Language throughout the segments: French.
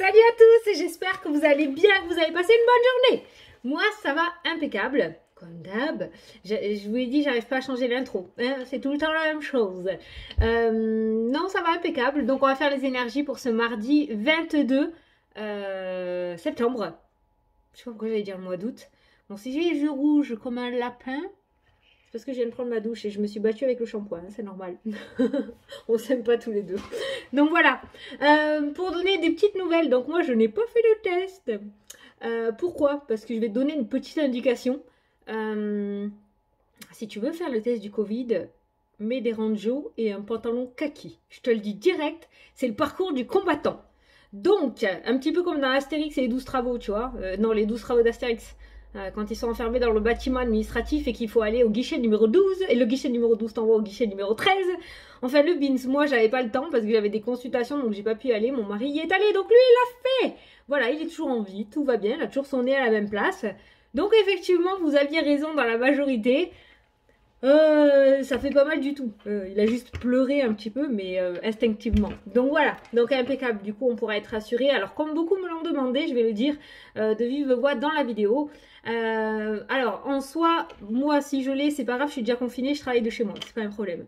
Salut à tous, j'espère que vous allez bien, que vous avez passé une bonne journée. Moi, ça va impeccable, comme d'hab. Je vous ai dit, j'arrive pas à changer l'intro, hein, c'est tout le temps la même chose. Non, ça va impeccable. Donc, on va faire les énergies pour ce mardi 22 septembre. Je sais pas pourquoi j'allais dire le mois d'août. Bon, si j'ai les yeux rouges comme un lapin, c'est parce que je viens de prendre ma douche et je me suis battue avec le shampoing, hein, c'est normal. On s'aime pas tous les deux. Donc voilà, pour donner des petites nouvelles, donc moi je n'ai pas fait le test. Pourquoi? Parce que je vais te donner une petite indication. Si tu veux faire le test du Covid, mets des ranjos et un pantalon kaki. Je te le dis direct, c'est le parcours du combattant. Donc, un petit peu comme dans Astérix et les 12 travaux, tu vois. Non, les 12 travaux d'Astérix. Quand ils sont enfermés dans le bâtiment administratif et qu'il faut aller au guichet numéro 12, et le guichet numéro 12 t'envoie au guichet numéro 13. Enfin, le BINS, moi, j'avais pas le temps parce que j'avais des consultations, donc j'ai pas pu y aller. Mon mari y est allé, donc lui, il l'a fait. Voilà, il est toujours en vie, tout va bien, il a toujours son nez à la même place. Donc, effectivement, vous aviez raison dans la majorité. Ça fait pas mal du tout. Il a juste pleuré un petit peu, mais instinctivement. Donc voilà, donc impeccable. Du coup, on pourra être rassuré. Alors, comme beaucoup me l'ont demandé, je vais le dire de vive voix dans la vidéo. Alors, en soi, moi, si je l'ai, c'est pas grave, je suis déjà confinée, je travaille de chez moi, c'est pas un problème.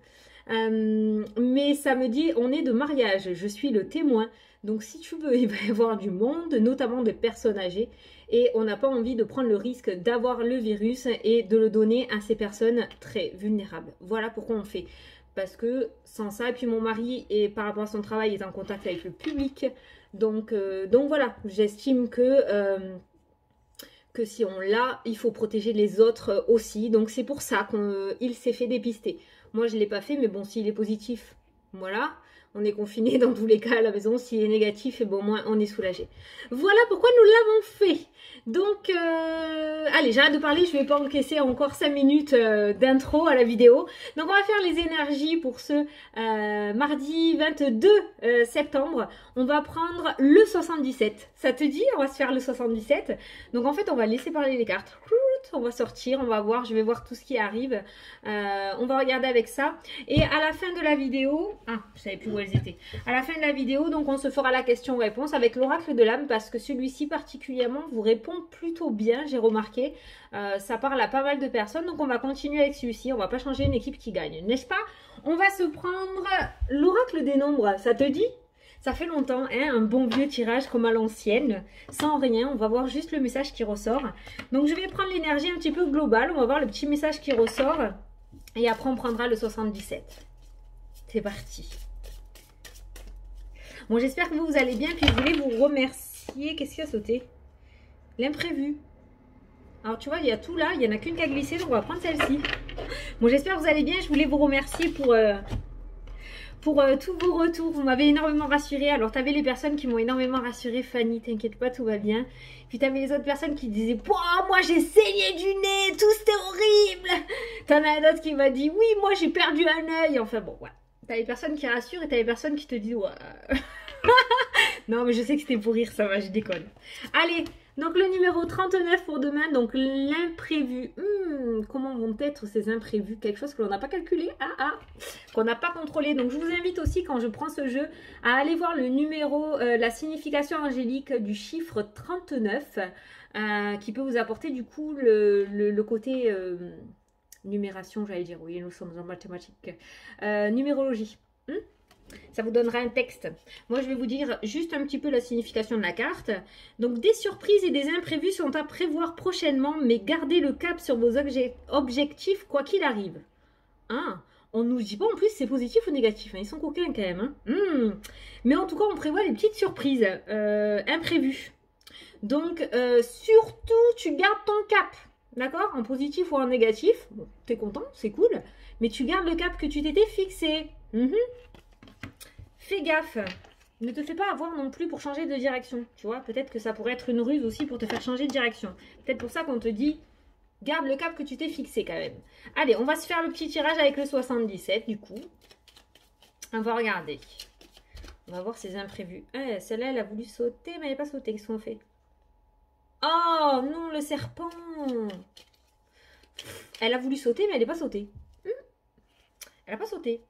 Mais ça me dit, on est de mariage, je suis le témoin. Donc, si tu veux, il va y avoir du monde, notamment des personnes âgées. Et on n'a pas envie de prendre le risque d'avoir le virus et de le donner à ces personnes très vulnérables. Voilà pourquoi on fait. Parce que sans ça, et puis mon mari, et par rapport à son travail, est en contact avec le public. Donc voilà, j'estime que si on l'a, il faut protéger les autres aussi. Donc c'est pour ça qu'il s'est fait dépister. Moi, je ne l'ai pas fait, mais bon, s'il est positif, voilà. On est confiné dans tous les cas à la maison. S'il est négatif, et bon, au moins, on est soulagé. Voilà pourquoi nous l'avons fait. Donc, allez, j'arrête de parler. Je ne vais pas encaisser encore 5 minutes d'intro à la vidéo. Donc, on va faire les énergies pour ce mardi 22 septembre. On va prendre le 77. Ça te dit? On va se faire le 77. Donc, en fait, on va laisser parler les cartes. On va sortir, on va voir, je vais voir tout ce qui arrive. On va regarder avec ça. Et à la fin de la vidéo, je savais plus où elles étaient. À la fin de la vidéo, donc on se fera la question-réponse avec l'oracle de l'âme parce que celui-ci particulièrement vous répond plutôt bien, j'ai remarqué. Ça parle à pas mal de personnes, donc on va continuer avec celui-ci. On va pas changer une équipe qui gagne, n'est-ce pas? On va se prendre l'oracle des nombres, ça te dit? Ça fait longtemps, hein, un bon vieux tirage comme à l'ancienne, sans rien, on va voir juste le message qui ressort. Donc je vais prendre l'énergie un petit peu globale, on va voir le petit message qui ressort, et après on prendra le 77. C'est parti. Bon, j'espère que vous allez bien, puis je voulais vous remercier. Qu'est-ce qui a sauté? L'imprévu. Alors tu vois, il y a tout là, il n'y en a qu'une qui a glissé, donc on va prendre celle-ci. Bon, j'espère que vous allez bien, je voulais vous remercier pour tous vos retours, vous m'avez énormément rassuré. Alors, tu avais les personnes qui m'ont énormément rassuré. Fanny, t'inquiète pas, tout va bien. Puis, tu avais les autres personnes qui disaient « moi, j'ai saigné du nez, tout c'était horrible !» T'en as un autre qui m'a dit « oui, moi, j'ai perdu un œil !» Enfin, bon, ouais. T'as les personnes qui rassurent et t'as les personnes qui te disent « ouais. » Non, mais je sais que c'était pour rire, ça va, je déconne. Allez, donc le numéro 39 pour demain, donc l'imprévu. Comment vont être ces imprévus? Quelque chose que l'on n'a pas calculé, qu'on n'a pas contrôlé. Donc je vous invite aussi, quand je prends ce jeu, à aller voir le numéro, la signification angélique du chiffre 39, qui peut vous apporter du coup le côté numération, j'allais dire, oui, nous sommes en mathématiques. Numérologie. Ça vous donnera un texte. Moi, je vais vous dire juste un petit peu la signification de la carte. Donc, des surprises et des imprévus sont à prévoir prochainement, mais gardez le cap sur vos objectifs quoi qu'il arrive. On nous dit pas en plus si c'est positif ou négatif. Ils sont coquins quand même. Mais en tout cas, on prévoit des petites surprises imprévues. Donc, surtout, tu gardes ton cap. D'accord? En positif ou en négatif. Bon, t'es content, c'est cool. Mais tu gardes le cap que tu t'étais fixé. Fais gaffe, ne te fais pas avoir non plus pour changer de direction, tu vois, peut-être que ça pourrait être une ruse aussi pour te faire changer de direction. Peut-être pour ça qu'on te dit, garde le cap que tu t'es fixé quand même. Allez, on va se faire le petit tirage avec le 77 du coup. On va regarder. On va voir ces imprévus. Celle-là, elle a voulu sauter, mais elle n'est pas sautée, qu'est-ce qu'on fait? Oh non, le serpent! Elle a voulu sauter, mais elle n'est pas sautée. Elle n'a pas sauté.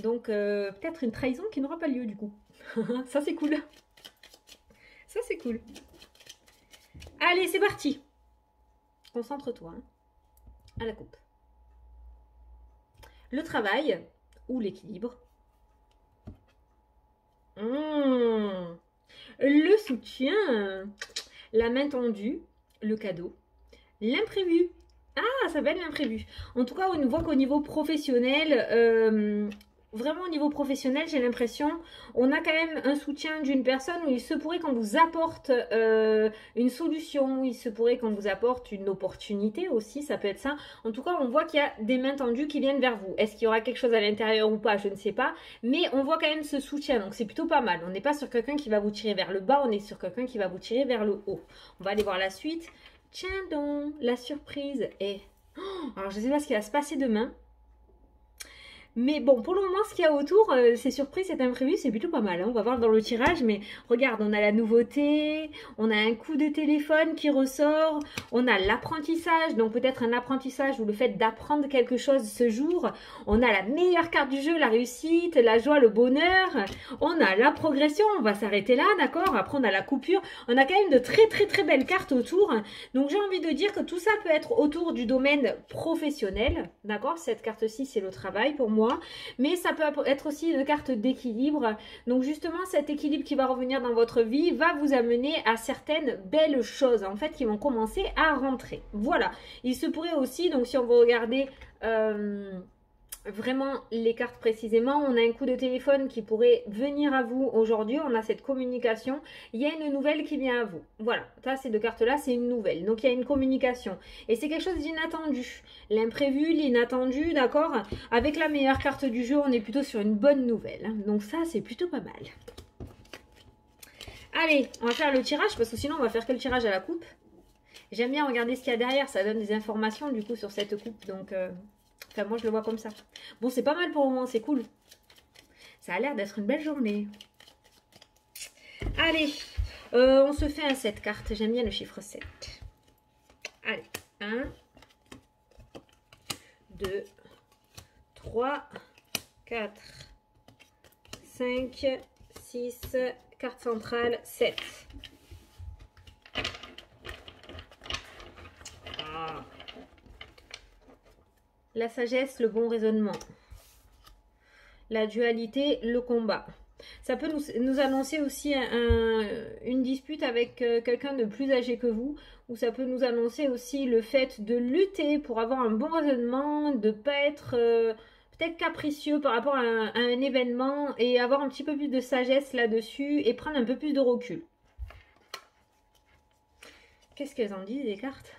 Donc, peut-être une trahison qui n'aura pas lieu, du coup. Ça, c'est cool. Ça, c'est cool. Allez, c'est parti. Concentre-toi hein, à la coupe. Le travail ou l'équilibre. Le soutien. La main tendue. Le cadeau. L'imprévu. Ah, ça va être l'imprévu. En tout cas, on voit qu'au niveau professionnel, vraiment au niveau professionnel, j'ai l'impression, on a quand même un soutien d'une personne où il se pourrait qu'on vous apporte une solution, il se pourrait qu'on vous apporte une opportunité aussi, ça peut être ça. En tout cas, on voit qu'il y a des mains tendues qui viennent vers vous. Est-ce qu'il y aura quelque chose à l'intérieur ou pas, je ne sais pas. Mais on voit quand même ce soutien, donc c'est plutôt pas mal. On n'est pas sur quelqu'un qui va vous tirer vers le bas, on est sur quelqu'un qui va vous tirer vers le haut. On va aller voir la suite. Tiens donc, la surprise est... alors, je ne sais pas ce qui va se passer demain. Mais bon, pour le moment, ce qu'il y a autour, ces surprises, cet imprévu, c'est plutôt pas mal. Hein. On va voir dans le tirage, mais regarde, on a la nouveauté, on a un coup de téléphone qui ressort, on a l'apprentissage, donc peut-être un apprentissage ou le fait d'apprendre quelque chose ce jour. On a la meilleure carte du jeu, la réussite, la joie, le bonheur. On a la progression, on va s'arrêter là, d'accord? Après, on a la coupure. On a quand même de très belles cartes autour. Donc, j'ai envie de dire que tout ça peut être autour du domaine professionnel, d'accord? Cette carte-ci, c'est le travail pour moi. Mais ça peut être aussi une carte d'équilibre. Donc justement, cet équilibre qui va revenir dans votre vie va vous amener à certaines belles choses, en fait, qui vont commencer à rentrer. Voilà. Il se pourrait aussi, donc si on veut regarder vraiment les cartes précisément, on a un coup de téléphone qui pourrait venir à vous aujourd'hui, on a cette communication, il y a une nouvelle qui vient à vous, voilà, ça ces deux cartes là c'est une nouvelle, donc il y a une communication et c'est quelque chose d'inattendu, l'imprévu, l'inattendu, d'accord, avec la meilleure carte du jeu on est plutôt sur une bonne nouvelle, hein. Donc ça c'est plutôt pas mal. Allez, on va faire le tirage parce que sinon on va faire que le tirage à la coupe. J'aime bien regarder ce qu'il y a derrière, ça donne des informations du coup sur cette coupe, donc... Enfin, moi, je le vois comme ça. Bon, c'est pas mal pour le moment, c'est cool. Ça a l'air d'être une belle journée. Allez, on se fait un 7 cartes. J'aime bien le chiffre 7. Allez, 1, 2, 3, 4, 5, 6, carte centrale, 7. Ah. La sagesse, le bon raisonnement. La dualité, le combat. Ça peut nous annoncer aussi une dispute avec quelqu'un de plus âgé que vous. Ou ça peut nous annoncer aussi le fait de lutter pour avoir un bon raisonnement, de ne pas être peut-être capricieux par rapport à un événement. Et avoir un petit peu plus de sagesse là-dessus et prendre un peu plus de recul. Qu'est-ce qu'elles en disent les cartes?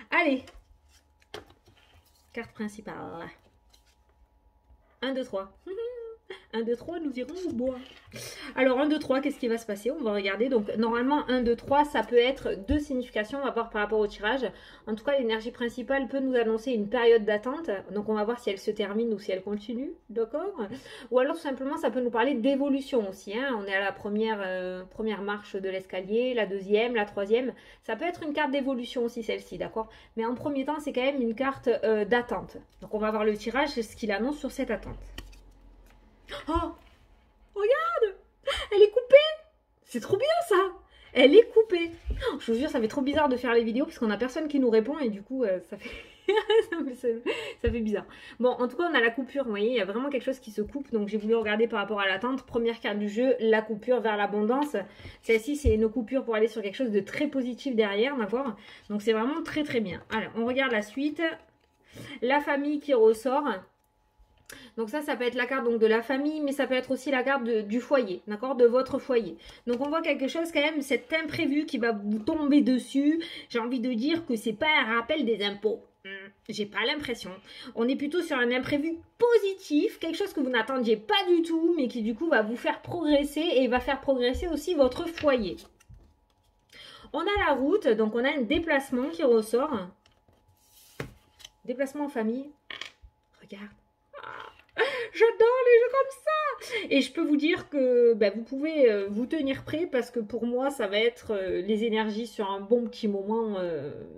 Allez! Carte principale. 1, 2, 3. 1, 2, 3, nous irons au bois. Alors, 1, 2, 3, qu'est-ce qui va se passer? On va regarder. Donc, normalement, 1, 2, 3, ça peut être deux significations. On va voir par rapport au tirage. En tout cas, l'énergie principale peut nous annoncer une période d'attente. Donc, on va voir si elle se termine ou si elle continue. D'accord? Ou alors, tout simplement, ça peut nous parler d'évolution aussi. Hein. On est à la première marche de l'escalier, la deuxième, la troisième. Ça peut être une carte d'évolution aussi, celle-ci. D'accord? Mais en premier temps, c'est quand même une carte d'attente. Donc, on va voir le tirage, ce qu'il annonce sur cette attente. Oh, regarde, elle est coupée. C'est trop bien ça. Elle est coupée. Oh, je vous jure, ça fait trop bizarre de faire les vidéos parce qu'on a personne qui nous répond et du coup, ça fait... ça fait bizarre. Bon, en tout cas, on a la coupure, vous voyez, il y a vraiment quelque chose qui se coupe. Donc, j'ai voulu regarder par rapport à l'attente. Première carte du jeu, la coupure vers l'abondance. Celle-ci, c'est une coupure pour aller sur quelque chose de très positif derrière, d'accord? Donc, c'est vraiment très bien. Alors, on regarde la suite. La famille qui ressort. Donc ça peut être la carte donc, de la famille, mais ça peut être aussi la carte du foyer, d'accord, de votre foyer. Donc on voit quelque chose quand même, cet imprévu qui va vous tomber dessus. J'ai envie de dire que c'est pas un rappel des impôts. J'ai pas l'impression. On est plutôt sur un imprévu positif, quelque chose que vous n'attendiez pas du tout, mais qui du coup va vous faire progresser et va faire progresser aussi votre foyer. On a la route, donc on a un déplacement qui ressort. Déplacement en famille. Regarde. J'adore les jeux comme ça. Et je peux vous dire que bah, vous pouvez vous tenir prêt parce que pour moi, ça va être les énergies sur un bon petit moment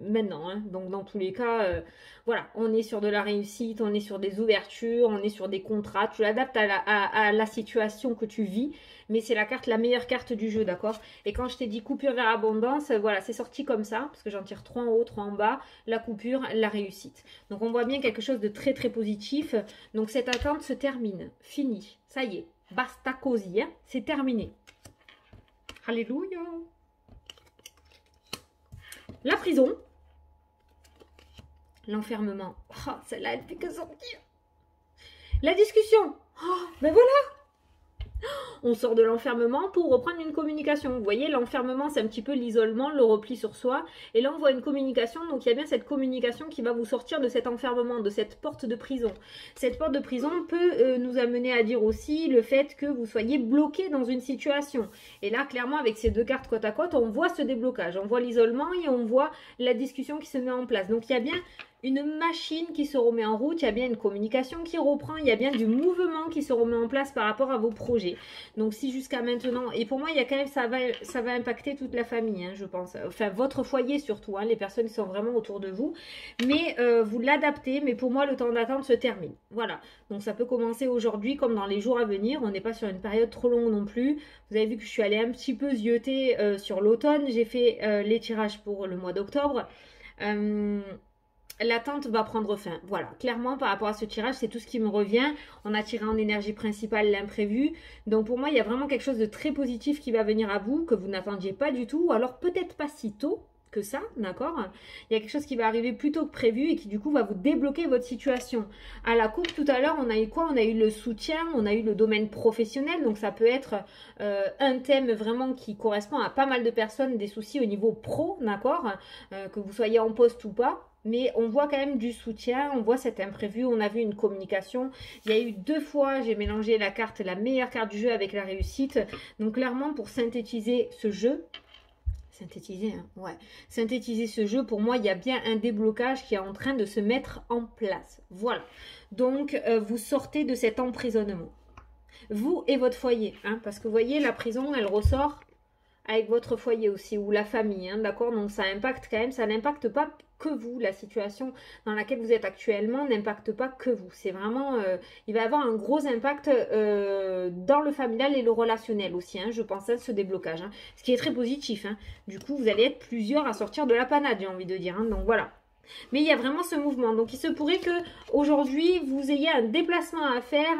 maintenant. Hein. Donc dans tous les cas, voilà, on est sur de la réussite, on est sur des ouvertures, on est sur des contrats. Tu l'adaptes à la situation que tu vis, mais c'est la meilleure carte du jeu, d'accord? Et quand je t'ai dit coupure vers abondance, voilà, c'est sorti comme ça, parce que j'en tire 3 en haut, 3 en bas, la coupure, la réussite. Donc on voit bien quelque chose de très très positif. Donc cette attente se termine, fini, ça y est, basta così, hein, c'est terminé. Alléluia. La prison, l'enfermement, oh, celle-là elle fait que sortir. La discussion, oh, ben voilà. On sort de l'enfermement pour reprendre une communication. Vous voyez, l'enfermement, c'est un petit peu l'isolement, le repli sur soi. Et là, on voit une communication. Donc, il y a bien cette communication qui va vous sortir de cet enfermement, de cette porte de prison. Cette porte de prison peut nous amener à dire aussi le fait que vous soyez bloqué dans une situation. Et là, clairement, avec ces deux cartes côte à côte, on voit ce déblocage. On voit l'isolement et on voit la discussion qui se met en place. Donc, il y a bien une machine qui se remet en route, il y a bien une communication qui reprend, il y a bien du mouvement qui se remet en place par rapport à vos projets. Donc si jusqu'à maintenant, et pour moi il y a quand même, ça va impacter toute la famille, hein, je pense, enfin votre foyer surtout, hein, les personnes qui sont vraiment autour de vous, mais vous l'adaptez, mais pour moi le temps d'attente se termine, voilà. Donc ça peut commencer aujourd'hui comme dans les jours à venir, on n'est pas sur une période trop longue non plus. Vous avez vu que je suis allée un petit peu zioter sur l'automne, j'ai fait les tirages pour le mois d'octobre. L'attente va prendre fin. Voilà, clairement par rapport à ce tirage, c'est tout ce qui me revient. On a tiré en énergie principale l'imprévu. Donc pour moi, il y a vraiment quelque chose de très positif qui va venir à vous, que vous n'attendiez pas du tout. Ou alors peut-être pas si tôt que ça, d'accord? Il y a quelque chose qui va arriver plus tôt que prévu et qui du coup va vous débloquer votre situation. À la coupe tout à l'heure, on a eu quoi? On a eu le soutien, on a eu le domaine professionnel. Donc ça peut être un thème vraiment qui correspond à pas mal de personnes, des soucis au niveau pro, d'accord? Que vous soyez en poste ou pas. Mais on voit quand même du soutien, on voit cet imprévu, on a vu une communication. Il y a eu 2 fois, j'ai mélangé la meilleure carte du jeu avec la réussite. Donc clairement, pour synthétiser ce jeu, synthétiser, hein, ouais. Synthétiser ce jeu, pour moi, il y a bien un déblocage qui est en train de se mettre en place. Voilà. Donc, vous sortez de cet emprisonnement. Vous et votre foyer, hein, parce que vous voyez, la prison, elle ressort avec votre foyer aussi, ou la famille, hein, d'accord? Donc ça impacte quand même, ça n'impacte pas que vous, la situation dans laquelle vous êtes actuellement n'impacte pas que vous. C'est vraiment, il va y avoir un gros impact dans le familial et le relationnel aussi, hein, je pense, à ce déblocage, hein, ce qui est très positif. Hein. Du coup, vous allez être plusieurs à sortir de la panade, j'ai envie de dire, hein, donc voilà. Mais il y a vraiment ce mouvement. Donc il se pourrait que aujourd'hui vous ayez un déplacement à faire.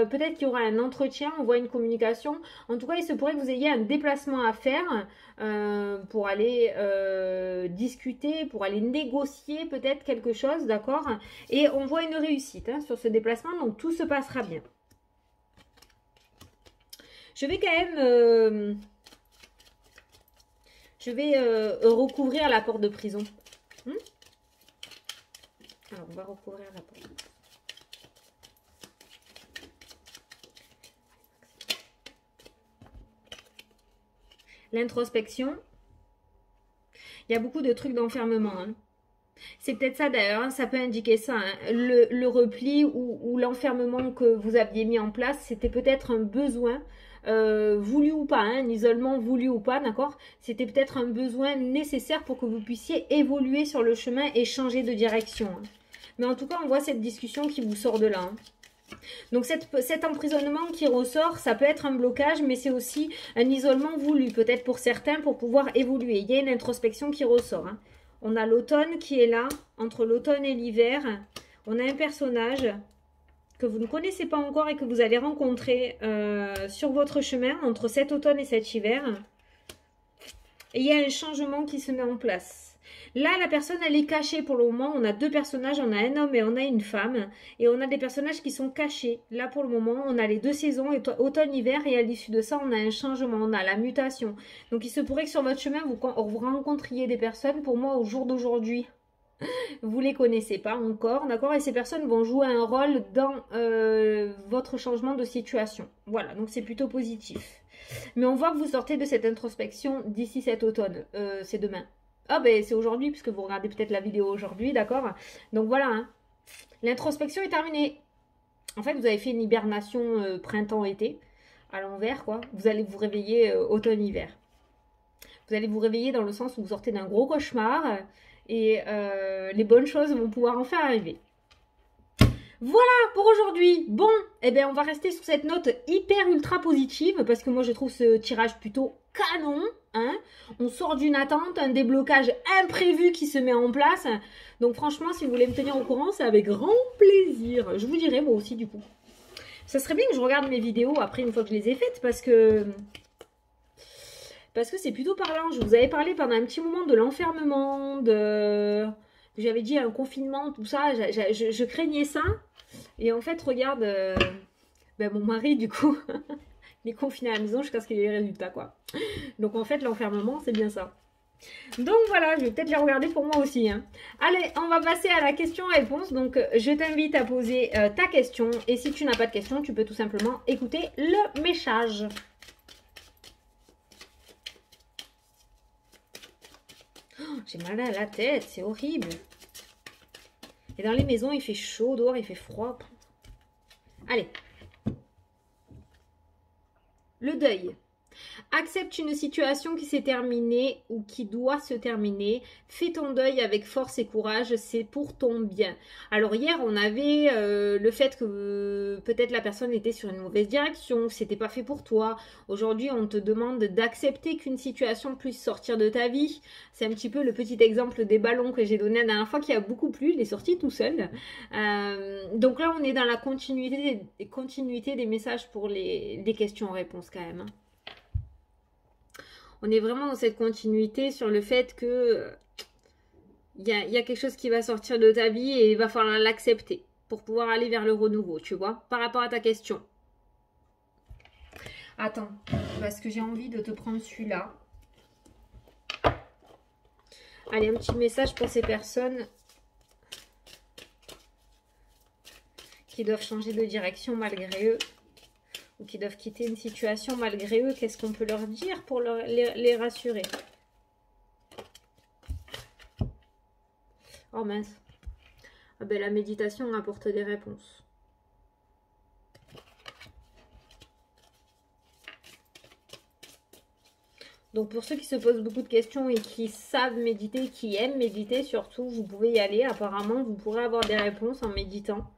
Peut-être qu'il y aura un entretien, on voit une communication. En tout cas, il se pourrait que vous ayez un déplacement à faire pour aller discuter, pour aller négocier peut-être quelque chose, d'accord? Et on voit une réussite hein, sur ce déplacement, donc tout se passera bien. Je vais quand même... recouvrir la porte de prison. Alors, on va recouvrir la porte. L'introspection. Il y a beaucoup de trucs d'enfermement. Hein. C'est peut-être ça d'ailleurs, hein, ça peut indiquer ça. Hein. Le repli ou l'enfermement que vous aviez mis en place, c'était peut-être un besoin. Voulu ou pas, hein, un isolement voulu ou pas, d'accord? C'était peut-être un besoin nécessaire pour que vous puissiez évoluer sur le chemin et changer de direction. Hein. Mais en tout cas, on voit cette discussion qui vous sort de là. Hein. Donc cet emprisonnement qui ressort, ça peut être un blocage, mais c'est aussi un isolement voulu, peut-être pour certains, pour pouvoir évoluer. Il y a une introspection qui ressort. Hein. On a l'automne qui est là, entre l'automne et l'hiver. On a un personnage que vous ne connaissez pas encore et que vous allez rencontrer sur votre chemin entre cet automne et cet hiver. Et il y a un changement qui se met en place. Là, la personne, elle est cachée pour le moment. On a 2 personnages, on a un homme et on a une femme. Et on a des personnages qui sont cachés. Là, pour le moment, on a les 2 saisons, automne-hiver. Et à l'issue de ça, on a un changement, on a la mutation. Donc, il se pourrait que sur votre chemin, vous rencontriez des personnes. Pour moi, au jour d'aujourd'hui, vous les connaissez pas encore, d'accord? Et ces personnes vont jouer un rôle dans votre changement de situation. Voilà, donc c'est plutôt positif. Mais on voit que vous sortez de cette introspection d'ici cet automne. C'est demain. Ah ben c'est aujourd'hui, puisque vous regardez peut-être la vidéo aujourd'hui, d'accord? Donc voilà, hein. L'introspection est terminée. En fait, vous avez fait une hibernation printemps-été à l'envers, quoi. Vous allez vous réveiller automne-hiver. Vous allez vous réveiller dans le sens où vous sortez d'un gros cauchemar et les bonnes choses vont pouvoir enfin arriver. Voilà pour aujourd'hui. Bon, eh bien on va rester sur cette note hyper ultra positive parce que moi je trouve ce tirage plutôt canon. Hein, on sort d'une attente, un déblocage imprévu qui se met en place. Donc franchement, si vous voulez me tenir au courant, c'est avec grand plaisir. Je vous dirai moi aussi du coup. Ça serait bien que je regarde mes vidéos après une fois que je les ai faites parce que c'est plutôt parlant. Je vous avais parlé pendant un petit moment de l'enfermement, j'avais dit un confinement, tout ça. Je craignais ça. Et en fait, regarde, mon mari, du coup, il est confiné à la maison jusqu'à ce qu'il ait les résultats, quoi. Donc, en fait, l'enfermement, c'est bien ça. Donc, voilà, je vais peut-être les regarder pour moi aussi. Hein. Allez, on va passer à la question-réponse. Donc, je t'invite à poser ta question. Et si tu n'as pas de question, tu peux tout simplement écouter le message. Oh, j'ai mal à la tête, c'est horrible. Et dans les maisons, il fait chaud, dehors, il fait froid. Allez. Le deuil. Accepte une situation qui s'est terminée ou qui doit se terminer. Fais ton deuil avec force et courage, c'est pour ton bien. Alors hier, on avait le fait que peut-être la personne était sur une mauvaise direction, c'était pas fait pour toi. Aujourd'hui, on te demande d'accepter qu'une situation puisse sortir de ta vie. C'est un petit peu le petit exemple des ballons que j'ai donné la dernière fois qui a beaucoup plu, il est sorti tout seul. Donc là, on est dans la continuité des messages pour des questions-réponses quand même. On est vraiment dans cette continuité sur le fait que il y a quelque chose qui va sortir de ta vie et il va falloir l'accepter pour pouvoir aller vers le renouveau, tu vois, par rapport à ta question. Attends, parce que j'ai envie de te prendre celui-là. Allez, un petit message pour ces personnes qui doivent changer de direction malgré eux. Ou qui doivent quitter une situation malgré eux, qu'est-ce qu'on peut leur dire pour les rassurer? Oh mince. Ah ben, la méditation apporte des réponses. Donc pour ceux qui se posent beaucoup de questions et qui savent méditer, qui aiment méditer surtout, vous pouvez y aller. Apparemment, vous pourrez avoir des réponses en méditant.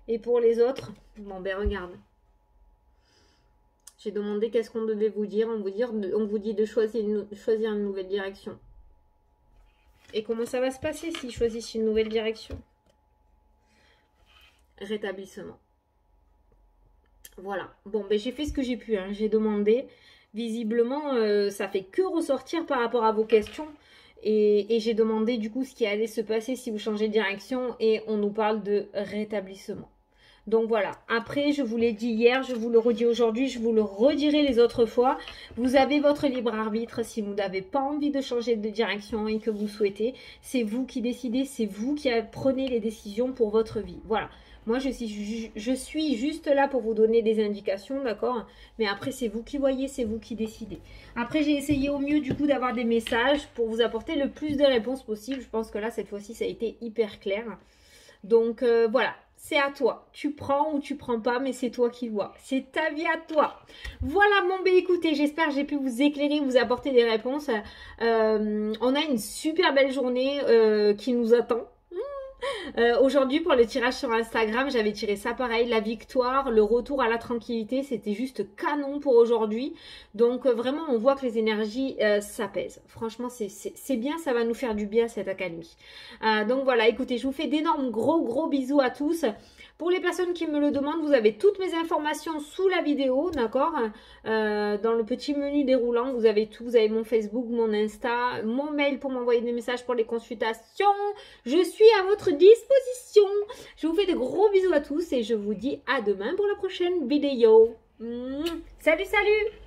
Et pour les autres, bon ben regarde. J'ai demandé qu'est-ce qu'on devait vous dire. On vous dit de choisir une nouvelle direction. Et comment ça va se passer s'ils choisissent une nouvelle direction? Rétablissement. Voilà. Bon, ben j'ai fait ce que j'ai pu. Hein. J'ai demandé. Visiblement, ça fait que ressortir par rapport à vos questions. Et j'ai demandé du coup ce qui allait se passer si vous changez de direction. Et on nous parle de rétablissement. Donc voilà, après je vous l'ai dit hier, je vous le redis aujourd'hui, je vous le redirai les autres fois. Vous avez votre libre arbitre si vous n'avez pas envie de changer de direction et que vous souhaitez. C'est vous qui décidez, c'est vous qui prenez les décisions pour votre vie. Voilà, moi je suis juste là pour vous donner des indications, d'accord? Mais après c'est vous qui voyez, c'est vous qui décidez. Après j'ai essayé au mieux du coup d'avoir des messages pour vous apporter le plus de réponses possible. Je pense que là cette fois-ci ça a été hyper clair. Donc voilà. C'est à toi. Tu prends ou tu prends pas, mais c'est toi qui vois. C'est ta vie à toi. Voilà, bon, ben écoutez, j'espère que j'ai pu vous éclairer, vous apporter des réponses. On a une super belle journée qui nous attend. Aujourd'hui, pour le tirage sur Instagram, j'avais tiré ça pareil, la victoire, le retour à la tranquillité, c'était juste canon pour aujourd'hui. Donc vraiment, on voit que les énergies s'apaisent. Franchement, c'est bien, ça va nous faire du bien cette accalmie. Donc voilà, écoutez, je vous fais d'énormes gros bisous à tous. Pour les personnes qui me le demandent, vous avez toutes mes informations sous la vidéo, d'accord? Dans le petit menu déroulant, vous avez tout. Vous avez mon Facebook, mon Insta, mon mail pour m'envoyer des messages pour les consultations. Je suis à votre disposition. Je vous fais de gros bisous à tous et je vous dis à demain pour la prochaine vidéo. Salut, salut!